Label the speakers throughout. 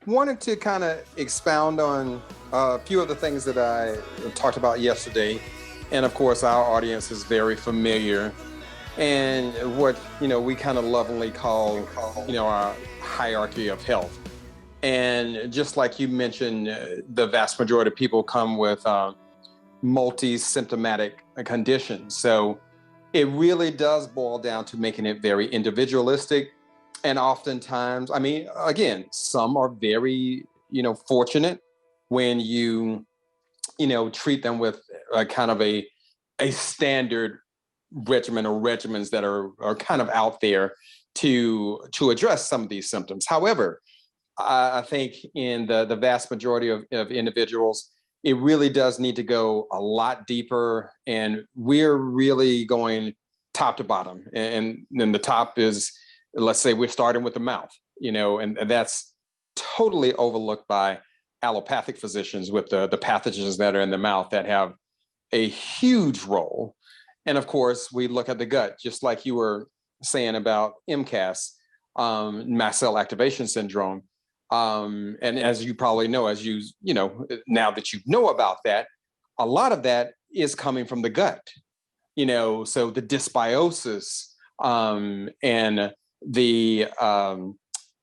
Speaker 1: wanted to kind of expound on a few of the things that I talked about yesterday. And of course, our audience is very familiar. And what, we kind of lovingly call, our hierarchy of health. And just like you mentioned, the vast majority of people come with multi-symptomatic conditions. So it really does boil down to making it very individualistic. And oftentimes, I mean, again, some are very, fortunate when treat them with a kind of a standard regimen or regimens that are kind of out there to address some of these symptoms. However, I think in the vast majority of individuals, it really does need to go a lot deeper. And we're really going top to bottom. And then the top is, let's say we're starting with the mouth, and that's totally overlooked by allopathic physicians with the pathogens that are in the mouth that have a huge role. And of course, we look at the gut, just like you were saying about MCAS, mast cell activation syndrome. And as you probably know, now that you know about that, a lot of that is coming from the gut, so the dysbiosis and the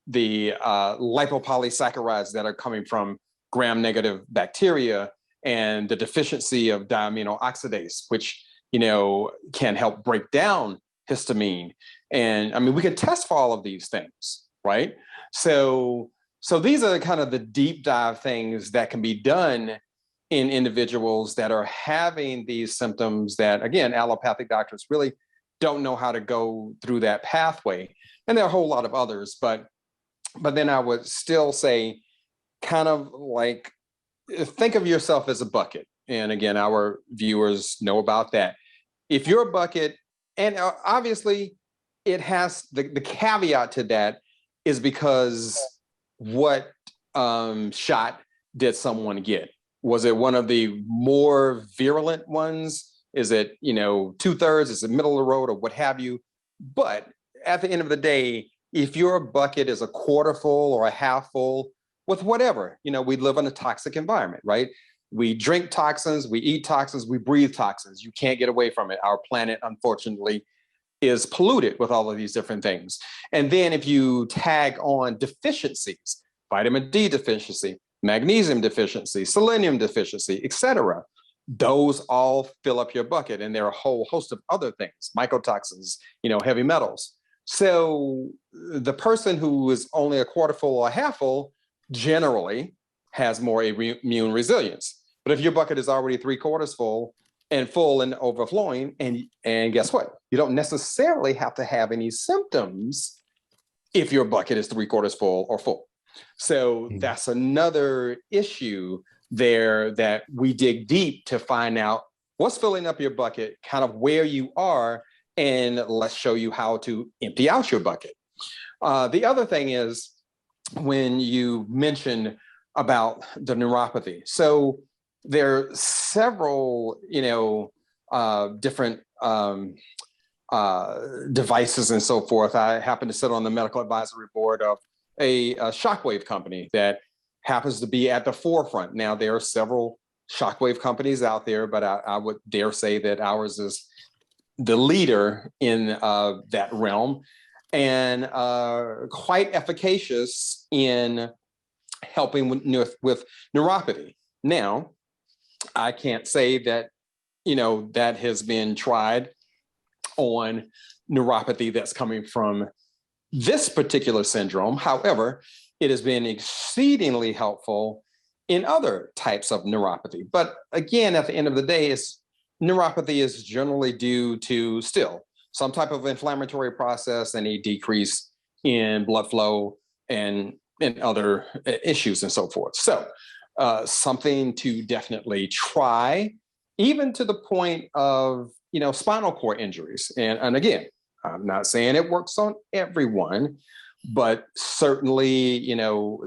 Speaker 1: lipopolysaccharides that are coming from gram-negative bacteria and the deficiency of diamino oxidase, which, can help break down histamine. And I mean, we can test for all of these things, right? So these are kind of the deep dive things that can be done in individuals that are having these symptoms that, again, allopathic doctors really don't know how to go through that pathway. And there are a whole lot of others, but then I would still say, kind of like, think of yourself as a bucket. And again, our viewers know about that. If you're a bucket, and obviously it has the caveat to that is because what shot did someone get? Was it one of the more virulent ones? Is it, 2/3? Is it middle of the road or what have you? But at the end of the day, if your bucket is a quarter full or a half full with whatever, we live in a toxic environment, right? We drink toxins, we eat toxins, we breathe toxins. You can't get away from it. Our planet, unfortunately, is polluted with all of these different things. And then if you tag on deficiencies, vitamin D deficiency, magnesium deficiency, selenium deficiency, et cetera, those all fill up your bucket. And there are a whole host of other things, mycotoxins, heavy metals. So the person who is only a quarter full or a half full generally has more immune resilience. But if your bucket is already 3/4 full and overflowing, and guess what? You don't necessarily have to have any symptoms if your bucket is 3/4 full or full. So that's another issue there that we dig deep to find out what's filling up your bucket, kind of where you are, and let's show you how to empty out your bucket. The other thing is when you mentioned about the neuropathy. So there are several, different devices and so forth. I happen to sit on the medical advisory board of a shockwave company that happens to be at the forefront. Now, there are several shockwave companies out there, but I would dare say that ours is the leader in that realm and quite efficacious in helping with neuropathy. Now, I can't say that, that has been tried on neuropathy that's coming from this particular syndrome. However, it has been exceedingly helpful in other types of neuropathy. But again, at the end of the day, neuropathy is generally due to still some type of inflammatory process and a decrease in blood flow and other issues and so forth. So something to definitely try, even to the point of, spinal cord injuries. And again, I'm not saying it works on everyone, but certainly,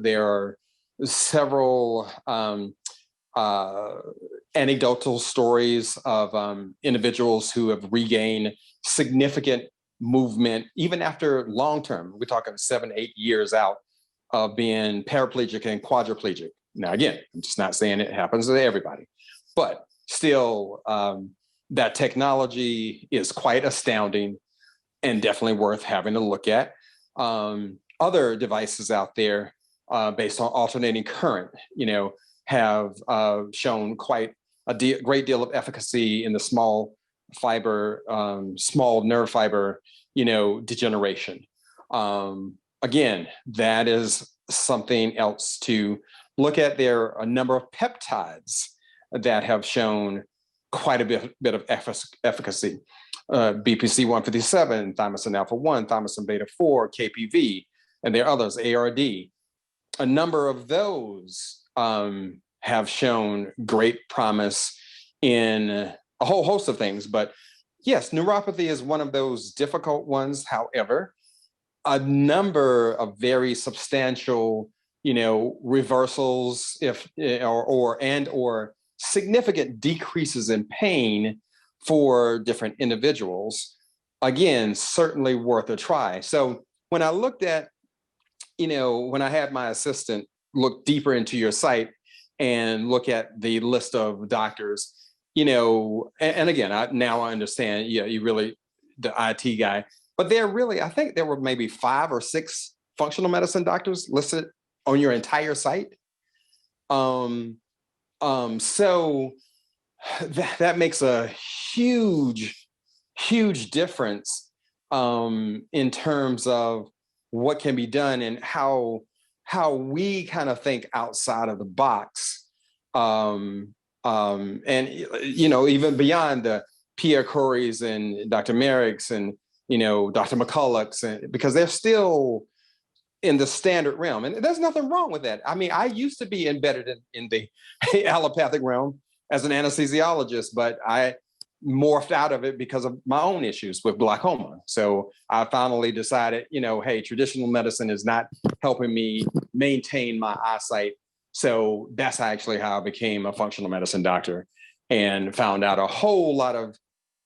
Speaker 1: there are several anecdotal stories of individuals who have regained significant movement, even after long term. We're talking 7-8 years out of being paraplegic and quadriplegic. Now, again, I'm just not saying it happens to everybody, but still, that technology is quite astounding and definitely worth having a look at. Other devices out there based on alternating current, have shown quite a great deal of efficacy in the small nerve fiber, degeneration. Again, that is something else to look at. There are a number of peptides that have shown quite a bit of efficacy. BPC 157, thymosin alpha 1, thymosin beta 4, KPV, and there are others, ARD. A number of those have shown great promise in a whole host of things. But yes, neuropathy is one of those difficult ones. However, a number of very substantial, reversals or significant decreases in pain for different individuals, again, certainly worth a try. So when I looked at, when I had my assistant look deeper into your site and look at the list of doctors, and again, now I understand, you really, the IT guy, but I think there were maybe 5 or 6 functional medicine doctors listed on your entire site. So that makes a huge difference in terms of what can be done and how we kind of think outside of the box. And even beyond the Pierre Corey's and Dr. Merrick's and Dr. McCulloch's, because they're still in the standard realm, and there's nothing wrong with that. I mean, I used to be embedded in the allopathic realm as an anesthesiologist, but I morphed out of it because of my own issues with glaucoma. So I finally decided, hey, traditional medicine is not helping me maintain my eyesight. So that's actually how I became a functional medicine doctor and found out a whole lot of,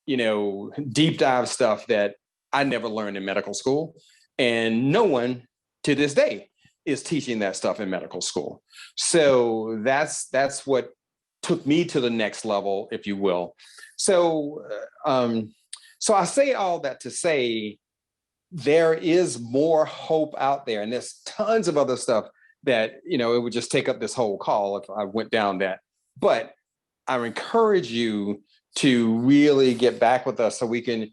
Speaker 1: deep dive stuff that I never learned in medical school. And no one to this day is teaching that stuff in medical school. So that's what took me to the next level, if you will. So I say all that to say there is more hope out there, and there's tons of other stuff that, it would just take up this whole call if I went down that. But I encourage you to really get back with us so we can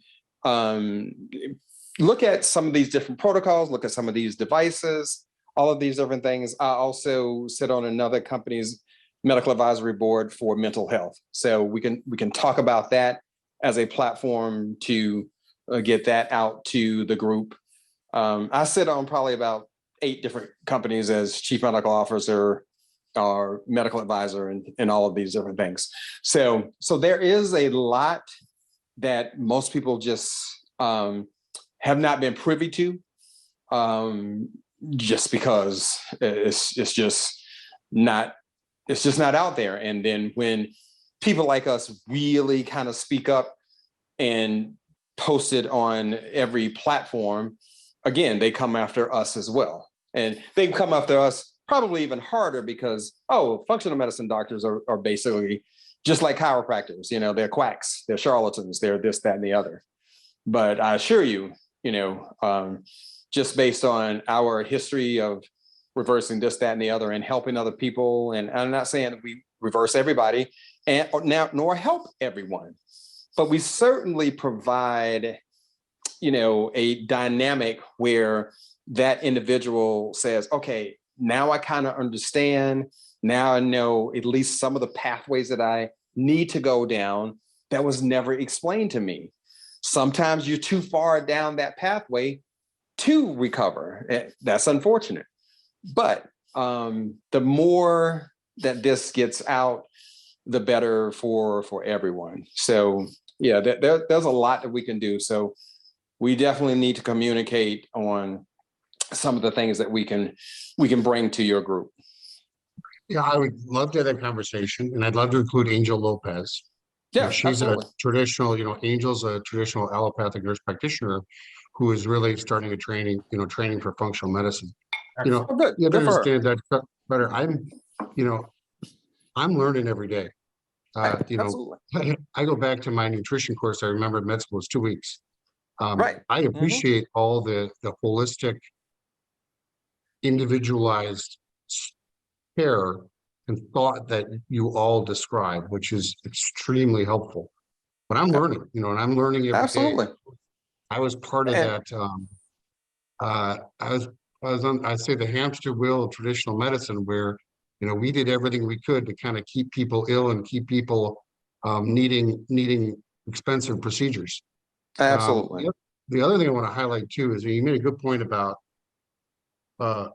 Speaker 1: look at some of these different protocols, look at some of these devices, all of these different things. I also sit on another company's medical advisory board for mental health. So we can talk about that as a platform to get that out to the group. I sit on probably about 8 different companies as chief medical officer or medical advisor and all of these different things. So there is a lot that most people just have not been privy to, just because it's just not out there. And then when people like us really kind of speak up and post it on every platform, again, they come after us as well. And they come after us probably even harder because, functional medicine doctors are basically just like chiropractors. They're quacks, they're charlatans, they're this, that, and the other. But I assure you, just based on our history of reversing this, that, and the other and helping other people, and I'm not saying that we reverse everybody nor help everyone, but we certainly provide, a dynamic where that individual says, okay, now I kind of understand. Now I know at least some of the pathways that I need to go down that was never explained to me. Sometimes you're too far down that pathway to recover. That's unfortunate. But the more that this gets out, the better for everyone. So yeah, there's a lot that we can do. So we definitely need to communicate on some of the things that we can bring to your group.
Speaker 2: Yeah, I would love to have that conversation, and I'd love to include Angel Lopez.
Speaker 1: Yeah,
Speaker 2: she's
Speaker 1: absolutely.
Speaker 2: a traditional, Angel's a traditional allopathic nurse practitioner who is really starting a training for functional medicine.
Speaker 1: Oh, good.
Speaker 2: You have to
Speaker 1: Good for her.
Speaker 2: understand that better. You know, I'm learning every day.
Speaker 1: Right.
Speaker 2: You know,
Speaker 1: Absolutely.
Speaker 2: I go back to my nutrition course. I remember med school was 2 weeks.
Speaker 1: Right.
Speaker 2: I
Speaker 1: Hmm.
Speaker 2: appreciate all the holistic, individualized care and thought that you all describe, which is extremely helpful. But I'm learning, and I'm learning every day.
Speaker 1: Absolutely.
Speaker 2: I was part of
Speaker 1: And
Speaker 2: that. I was on, I'd say, the hamster wheel of traditional medicine, where we did everything we could to kind of keep people ill and keep people needing expensive procedures. Um,
Speaker 1: absolutely.
Speaker 2: the, oth- the other thing I want to highlight too is you made a good point about uh,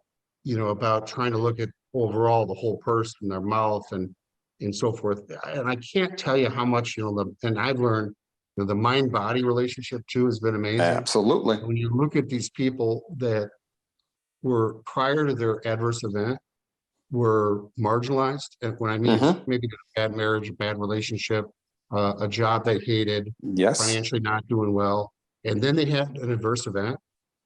Speaker 2: about trying to look at overall the whole person, their mouth, and so forth. And I can't tell you how much and I've learned the mind body relationship too has been amazing.
Speaker 1: Absolutely.
Speaker 2: When you look at these people that were prior to their adverse event were marginalized, and when I mean it's
Speaker 1: Hmm.
Speaker 2: maybe a bad marriage, a bad relationship, a job they hated,
Speaker 1: Yes.
Speaker 2: financially not doing well, and then they had an adverse event.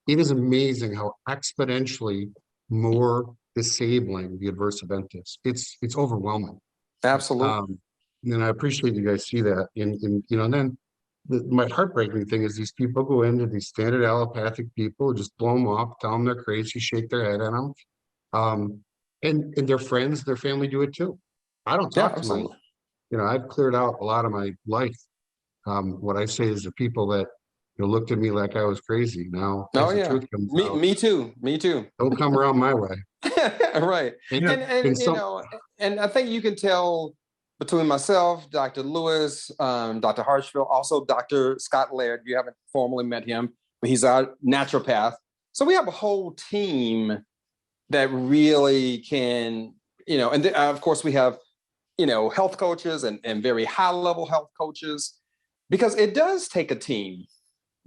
Speaker 2: It is amazing how exponentially more disabling the adverse event is. It's overwhelming.
Speaker 1: Absolutely.
Speaker 2: Um, and I appreciate you guys see that. And then my heartbreaking thing is these people go into these standard allopathic people, just blow them off, tell them they're crazy, shake their head at them. Um, and their friends, their family do it too. I don't
Speaker 1: Yeah.
Speaker 2: talk to
Speaker 1: Absolutely.
Speaker 2: I've cleared out a lot of my life. What I say is the people that looked at me like I was crazy. Now,
Speaker 1: Oh
Speaker 2: as the
Speaker 1: yeah.
Speaker 2: truth comes
Speaker 1: Me.
Speaker 2: out,
Speaker 1: Me too. Me too.
Speaker 2: don't come around my way.
Speaker 1: Right.
Speaker 2: And,
Speaker 1: And
Speaker 2: and
Speaker 1: and
Speaker 2: some,
Speaker 1: and I think you can tell between myself, Dr. Lewis, Dr. Harshfield, also Dr. Scott Laird. You haven't formally met him, but he's our naturopath. So we have a whole team that really can, and of course we have, health coaches and very high level health coaches, because it does take a team.
Speaker 2: yep,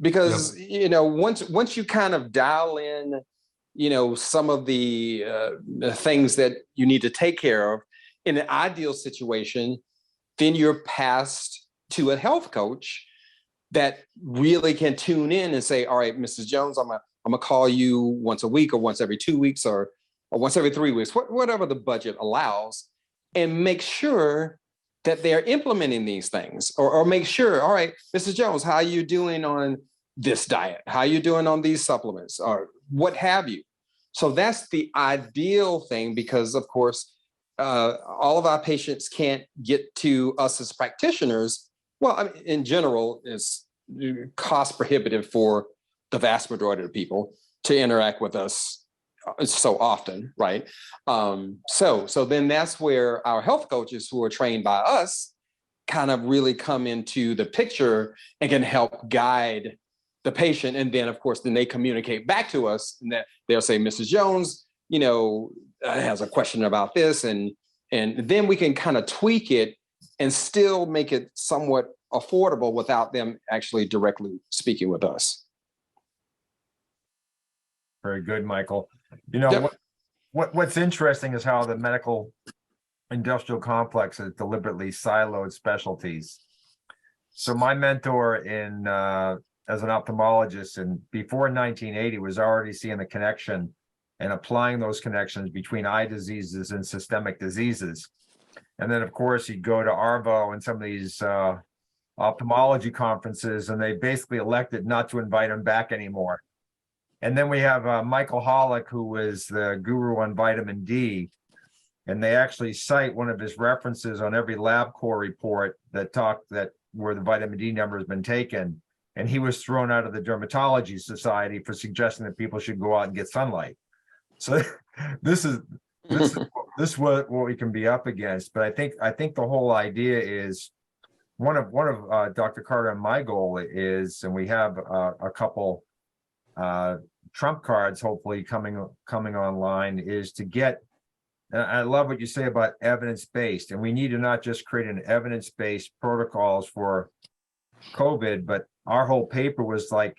Speaker 1: Because once you kind of dial in some of the things that you need to take care of in an ideal situation, then you're passed to a health coach that really can tune in and say, all right, Mrs. Jones, I'm gonna call you once a week or once every 2 weeks or once every 3 weeks, whatever the budget allows, and make sure that they're implementing these things, or make sure, all right, Mrs. Jones, how are you doing on this diet? How are you doing on these supplements, or what have you? So that's the ideal thing, because of course, all of our patients can't get to us as practitioners. Well, I mean, in general, it's cost prohibitive for the vast majority of people to interact with us so often, right? So then that's where our health coaches who are trained by us kind of really come into the picture and can help guide the patient. And then, of course, then they communicate back to us, and that they'll say, Mrs. Jones, has a question about this, and then we can kind of tweak it and still make it somewhat affordable without them actually directly speaking with us.
Speaker 3: Very good, Michael.
Speaker 1: Yep.
Speaker 3: What's interesting is how the medical industrial complex has deliberately siloed specialties. So my mentor as an ophthalmologist, and before 1980, was already seeing the connection and applying those connections between eye diseases and systemic diseases. And then, of course, he'd go to Arvo and some of these ophthalmology conferences, and they basically elected not to invite him back anymore. And then we have Michael Hollick, who was the guru on vitamin D. And they actually cite one of his references on every LabCorp report where the vitamin D number has been taken. And he was thrown out of the Dermatology Society for suggesting that people should go out and get sunlight. So this is what we can be up against. But I think the whole idea is one of Dr. Carter and my goal is, and we have a couple trump cards hopefully coming online, is to get. And I love what you say about evidence-based, and we need to not just create an evidence-based protocols for COVID, but our whole paper was like,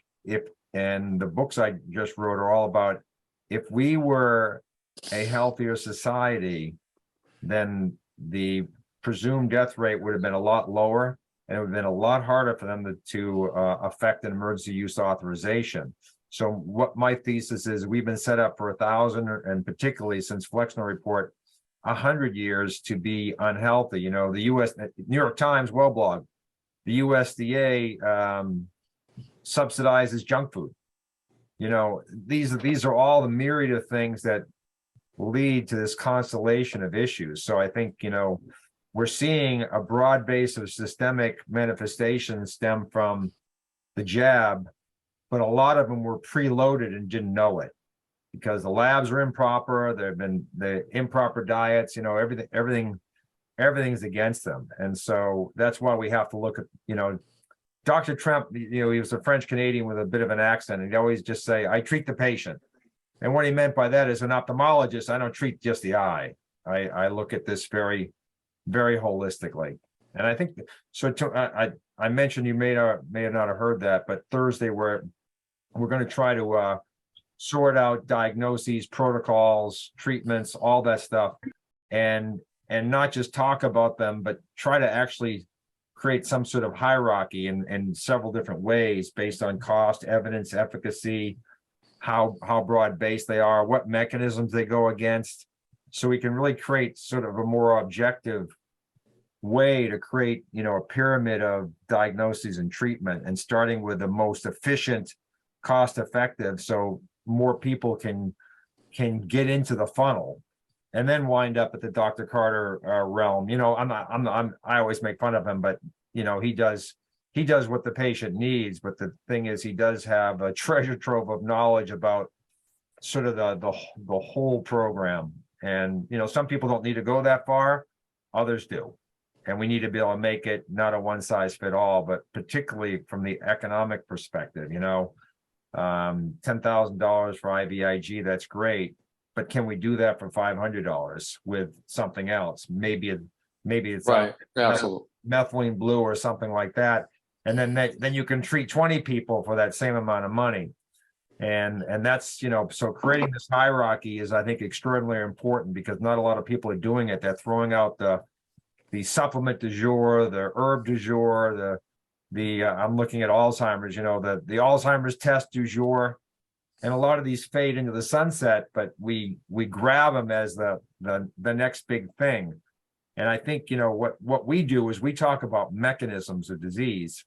Speaker 3: and the books I just wrote are all about, if we were a healthier society, then the presumed death rate would have been a lot lower, and it would have been a lot harder for them to affect an emergency use authorization. So what my thesis is, we've been set up for 1,000, and particularly since Flexner Report, 100 years to be unhealthy. You know, the New York Times well blog, the USDA subsidizes junk food. You know, these are all the myriad of things that lead to this constellation of issues. So I think, you know, we're seeing a broad base of systemic manifestations stem from the jab, but a lot of them were preloaded and didn't know it because the labs are improper. There have been the improper diets, you know, everything's against them. And so that's why we have to look at, you know, Dr. Trump, you know, he was a French Canadian with a bit of an accent. And he'd always just say, I treat the patient. And what he meant by that is, an ophthalmologist, I don't treat just the eye. I look at this very, very holistically. And I think, so I mentioned, you may not have heard that, but Thursday we're going to try to sort out diagnoses, protocols, treatments, all that stuff, and not just talk about them, but try to actually create some sort of hierarchy in several different ways based on cost, evidence, efficacy, how broad-based they are, what mechanisms they go against, so we can really create sort of a more objective way to create, you know, a pyramid of diagnoses and treatment, and starting with the most efficient, cost-effective, so more people can get into the funnel, and then wind up at the Dr. Carter realm. You know, I always make fun of him, but you know, he does what the patient needs. But the thing is, he does have a treasure trove of knowledge about sort of the whole program. And you know, some people don't need to go that far, others do. And we need to be able to make it not a one size fit all, but particularly from the economic perspective, you know, $10,000 for IVIG, that's great. But can we do that for $500 with something else? Maybe it's
Speaker 1: right. Absolutely.
Speaker 3: Methylene blue or something like that. And then you can treat 20 people for that same amount of money. And that's, you know, so creating this hierarchy is, I think, extraordinarily important, because not a lot of people are doing it. They're throwing out the supplement du jour, the herb du jour, I'm looking at Alzheimer's, you know, the Alzheimer's test du jour, and a lot of these fade into the sunset, but we grab them as the next big thing. And I think, you know, what we do is we talk about mechanisms of disease.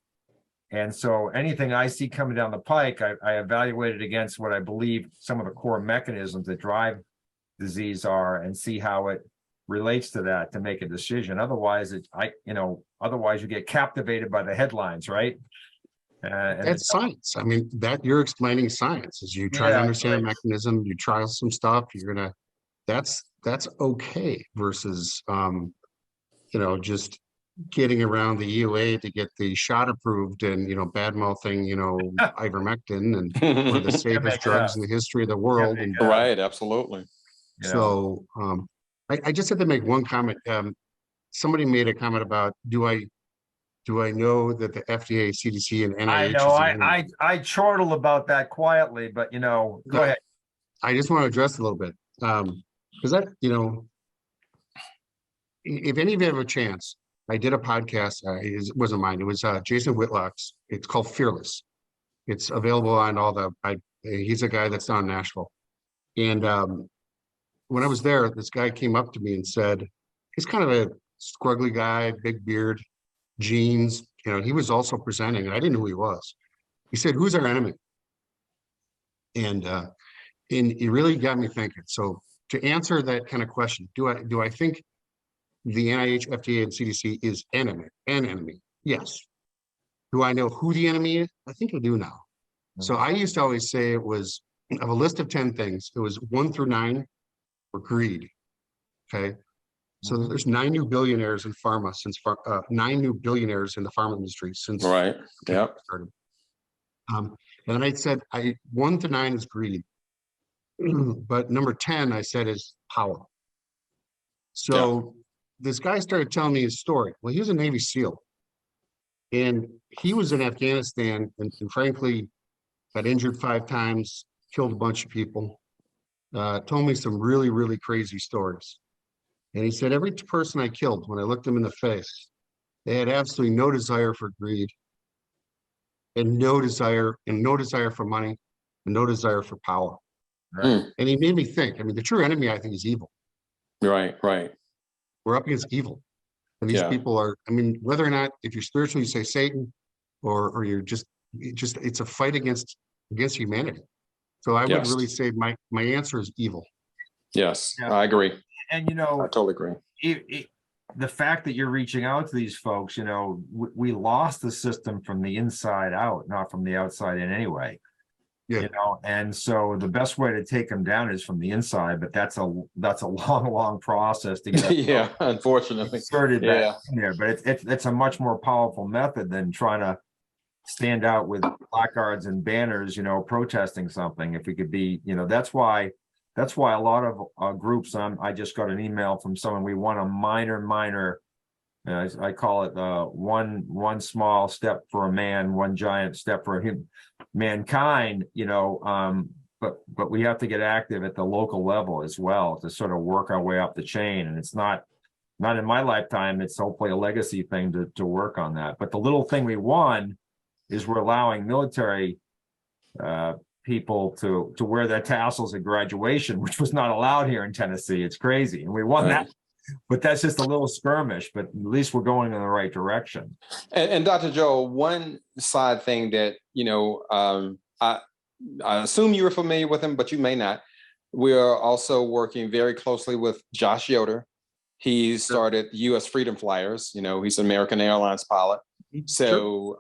Speaker 3: And so anything I see coming down the pike, I evaluate it against what I believe some of the core mechanisms that drive disease are, and see how it relates to that to make a decision. Otherwise, otherwise you get captivated by the headlines, right?
Speaker 2: That's science. I mean, that you're explaining science as you try to understand a mechanism, you try some stuff, that's okay, versus you know, just getting around the EUA to get the shot approved and, you know, bad mouthing, you know, ivermectin and one of the safest drugs in the history of the world. And
Speaker 1: right, absolutely.
Speaker 2: So I just had to make one comment. Somebody made a comment about, do I know that the FDA, CDC, and NIH?
Speaker 3: I know I chortle about that quietly, but you know, go ahead.
Speaker 2: I just want to address a little bit, because that, you know, if any of you have a chance, I did a podcast. It wasn't mine. It was Jason Whitlock's. It's called Fearless. It's available on all the. He's a guy that's down in Nashville, and when I was there, this guy came up to me and said, he's kind of a scruggly guy, big beard, jeans. You know, he was also presenting, and I didn't know who he was. He said, "Who's our enemy?" And it really got me thinking. So to answer that kind of question, do I think the NIH, FDA, and CDC is an enemy? Yes. Do I know who the enemy is? I think I do now. So I used to always say it was, of a list of 10 things, it was 1 through 9 were greed. Okay. So there's 9 new billionaires in pharma since 9 new billionaires in the pharma industry since
Speaker 1: right. Yep.
Speaker 2: Started. And then I said 1 to 9 is greed. But number 10, I said, is power. So this guy started telling me his story. Well, he was a Navy SEAL, and he was in Afghanistan, and frankly, got injured 5 times, killed a bunch of people, told me some really, really crazy stories. And he said, every person I killed, when I looked them in the face, they had absolutely no desire for greed, and no desire for money, no desire for power.
Speaker 3: Right.
Speaker 2: And he made me think. I mean, the true enemy, I think, is evil.
Speaker 1: Right, right.
Speaker 2: We're up against evil. And these
Speaker 1: Yeah.
Speaker 2: people are, I mean, whether or not, if you're spiritual, you say Satan, or you're it's a fight against humanity. So I would
Speaker 1: Yes.
Speaker 2: really say my answer is evil.
Speaker 1: Yes,
Speaker 3: Yeah.
Speaker 1: I agree.
Speaker 3: And,
Speaker 1: I totally agree.
Speaker 3: The fact that you're reaching out to these folks, we lost the system from the inside out, not from the outside in any way.
Speaker 2: Yeah.
Speaker 3: And so the best way to take them down is from the inside, but that's a long process to get
Speaker 1: Yeah, unfortunately.
Speaker 3: inserted
Speaker 1: Yeah.
Speaker 3: back in there. But it's a much more powerful method than trying to stand out with placards and banners, protesting something. If we could be, that's why a lot of groups. I just got an email from someone. We want a minor. I call it one small step for a man, one giant step for mankind. But we have to get active at the local level as well to sort of work our way up the chain. And it's not in my lifetime. It's hopefully a legacy thing to work on that. But the little thing we won is we're allowing military people to wear their tassels at graduation, which was not allowed here in Tennessee. It's crazy. And we won that. But that's just a little skirmish, but at least we're going in the right direction.
Speaker 1: And Dr. Joe, one side thing that, I assume you were familiar with him, but you may not. We are also working very closely with Josh Yoder. He started U.S. Freedom Flyers. He's an American Airlines pilot. So,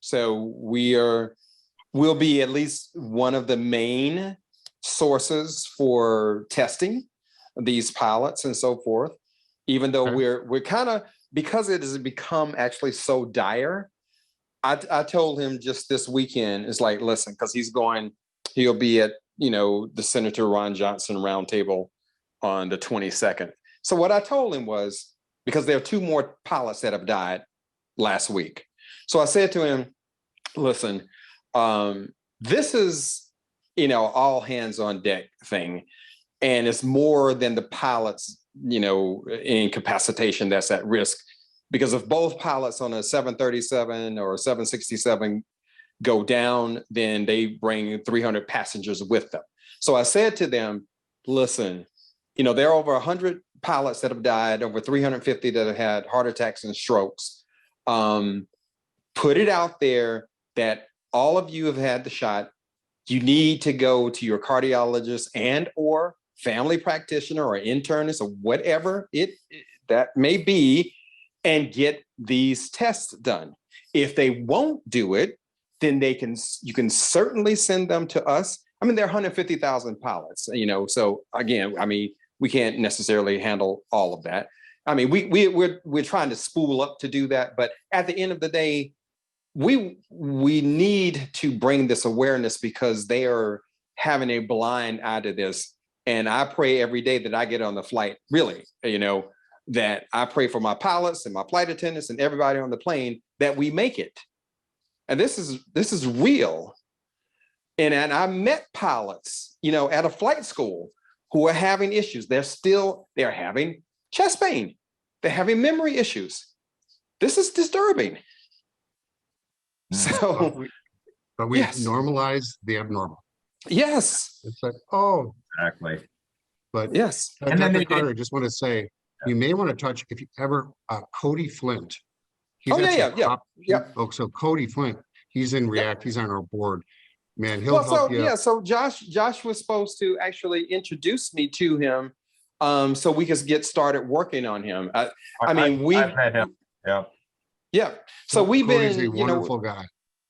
Speaker 1: so we'll be at least one of the main sources for testing these pilots and so forth, even though we're kind of, because it has become actually so dire. I told him just this weekend, it's like, listen, because he'll be at, the Senator Ron Johnson roundtable on the 22nd. So what I told him was, because there are 2 more pilots that have died last week. So I said to him, listen, this is, all hands on deck thing. And it's more than the pilots, incapacitation that's at risk. Because if both pilots on a 737 or 767 go down, then they bring 300 passengers with them. So I said to them, listen, there are over 100 pilots that have died, over 350 that have had heart attacks and strokes. Put it out there that all of you have had the shot. You need to go to your cardiologist and or family practitioner or internist or whatever that may be, and get these tests done. If they won't do it, then you can certainly send them to us. I mean, there are 150,000 pilots, so again, we can't necessarily handle all of that. We're trying to spool up to do that, but at the end of the day, we need to bring this awareness because they are having a blind eye to this. And I pray every day that I get on the flight, really, that I pray for my pilots and my flight attendants and everybody on the plane that we make it. And this is real. And I met pilots, at a flight school who are having issues. They're having chest pain. They're having memory issues. This is disturbing. So,
Speaker 2: but we normalize the abnormal.
Speaker 1: Yes.
Speaker 2: It's like, oh,
Speaker 3: exactly.
Speaker 2: But
Speaker 1: yes.
Speaker 2: And then Carter, I just want to say, you may want to touch, if you ever, Cody Flint. He's so Cody Flint, he's in React. He's on our board. Man, he'll help you.
Speaker 1: So Josh was supposed to actually introduce me to him, so we could get started working on him. I've
Speaker 3: met him. Yeah.
Speaker 1: Yeah. So we've
Speaker 2: Cody's
Speaker 1: been,
Speaker 2: a wonderful guy.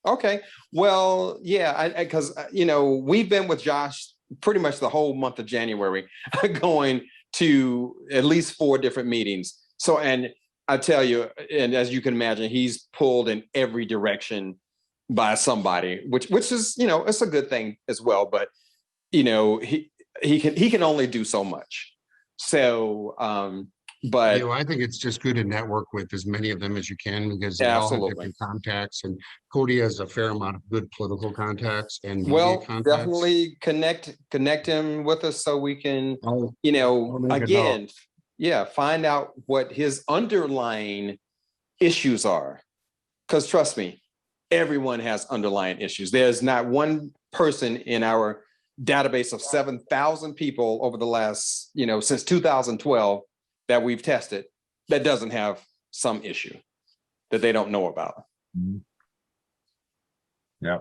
Speaker 1: Okay. Well, yeah, because we've been with Josh pretty much the whole month of January, going to at least 4 different meetings. So, and I tell you, and as you can imagine, he's pulled in every direction by somebody, which is, it's a good thing as well. But, he can only do so much. So, but
Speaker 2: I think it's just good to network with as many of them as you can, because they all have different contacts, and Cody has a fair amount of good political contacts and media contacts.
Speaker 1: Definitely connect him with us so we can, find out what his underlying issues are. Because trust me, everyone has underlying issues. There's not one person in our database of 7,000 people over the last, since 2012 that we've tested that doesn't have some issue that they don't know about.
Speaker 3: Yeah.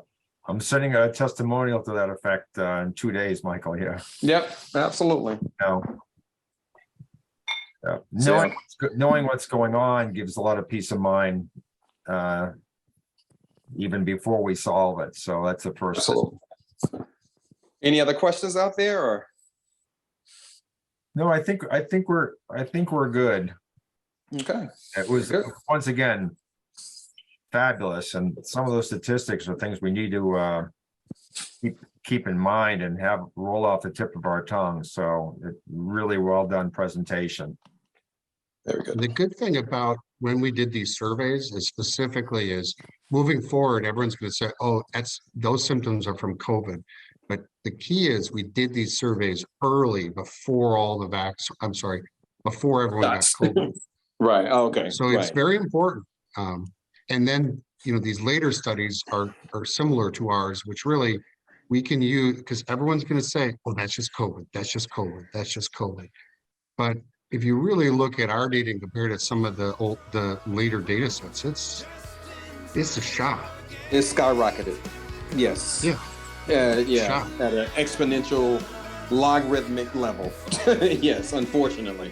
Speaker 3: I'm sending a testimonial to that effect in 2 days, Michael. Yeah.
Speaker 1: Yep, absolutely.
Speaker 3: No. Yeah.
Speaker 1: So-
Speaker 3: Knowing what's going on gives a lot of peace of mind, even before we solve it. So that's a first.
Speaker 1: Absolutely. Any other questions out there, or?
Speaker 3: No, I think we're good.
Speaker 1: Okay.
Speaker 3: It was
Speaker 1: Good.
Speaker 3: once again fabulous, and some of those statistics are things we need to keep in mind and have roll off the tip of our tongue. So really well done presentation.
Speaker 1: Very good.
Speaker 2: The good thing about when we did these surveys is specifically is moving forward, everyone's going to say, oh, those symptoms are from COVID. But the key is we did these surveys early before all the before everyone got COVID.
Speaker 1: Right. Okay.
Speaker 2: So it's
Speaker 1: right.
Speaker 2: very important. And then, these later studies are similar to ours, which really we can use because everyone's going to say, oh, that's just COVID. That's just COVID. That's just COVID. But if you really look at our data and compare it to some of the later data sets, it's a shot.
Speaker 1: It's skyrocketed. Yes.
Speaker 2: Yeah.
Speaker 1: Yeah.
Speaker 2: Shot.
Speaker 1: At an exponential logarithmic level. Yes, unfortunately.